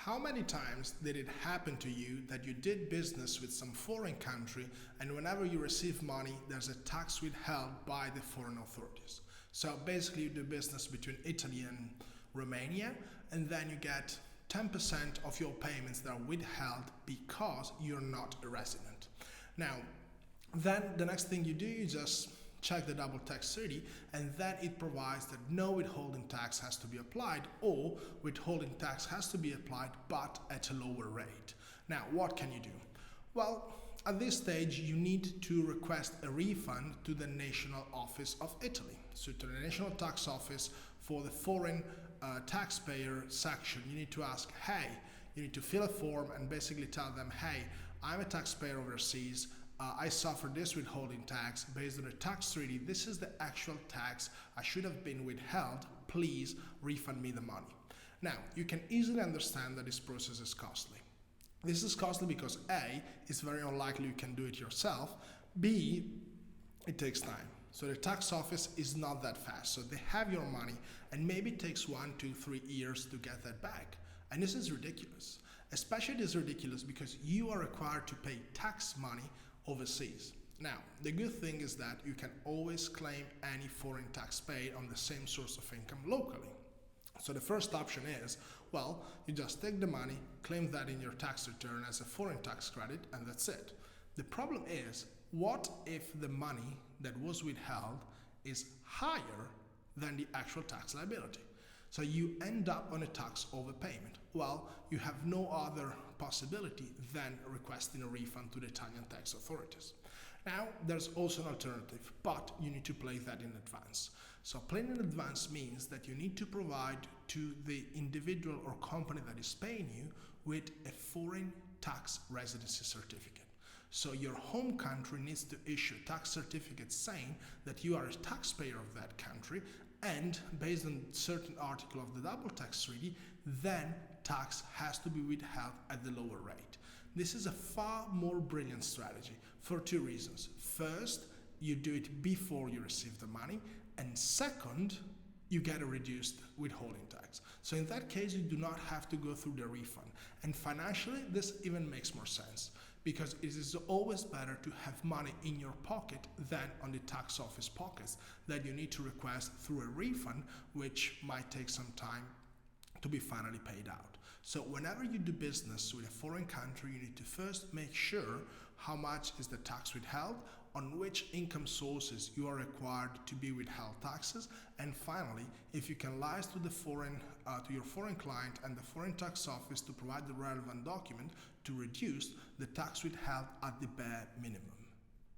How many times did it happen to you that you did business with some foreign country and whenever you receive money, there's a tax withheld by the foreign authorities? So basically you do business between Italy and Romania and then you get 10% of your payments that are withheld because you're not a resident. Now, then the next thing you do, you just check the double tax treaty and then it provides that no withholding tax has to be applied or withholding tax has to be applied but at a lower rate. Now what can you do? Well, at this stage you need to request a refund to the National Office of Italy. So to the National Tax Office for the foreign taxpayer section, you need to ask, hey, you need to fill a form and basically tell them, hey, I'm a taxpayer overseas, I suffer this withholding tax based on a tax treaty. This is the actual tax I should have been withheld. Please refund me the money. Now, you can easily understand that this process is costly. This is costly because A, it's very unlikely you can do it yourself. B, it takes time. So the tax office is not that fast. So they have your money and maybe it takes 1, 2, 3 years to get that back. And this is ridiculous. Especially this is ridiculous because you are required to pay tax money overseas. Now, the good thing is that you can always claim any foreign tax paid on the same source of income locally. So the first option is, well, you just take the money, claim that in your tax return as a foreign tax credit, and that's it. The problem is, what if the money that was withheld is higher than the actual tax liability? So you end up on a tax overpayment. Well, you have no other possibility than requesting a refund to the Italian tax authorities. Now, there's also an alternative, but you need to play that in advance. So playing in advance means that you need to provide to the individual or company that is paying you with a foreign tax residency certificate. So your home country needs to issue a tax certificate saying that you are a taxpayer of that country, and based on certain article of the double tax treaty, then tax has to be withheld at the lower rate. This is a far more brilliant strategy for 2 reasons. First, you do it before you receive the money, and second, you get a reduced withholding tax. So in that case, you do not have to go through the refund. And financially, this even makes more sense because it is always better to have money in your pocket than on the tax office pockets that you need to request through a refund, which might take some time to be finally paid out. So whenever you do business with a foreign country, you need to first make sure how much is the tax withheld, on which income sources you are required to be withheld taxes, and finally, if you can liaise to the to your foreign client and the foreign tax office to provide the relevant document to reduce the tax withheld at the bare minimum.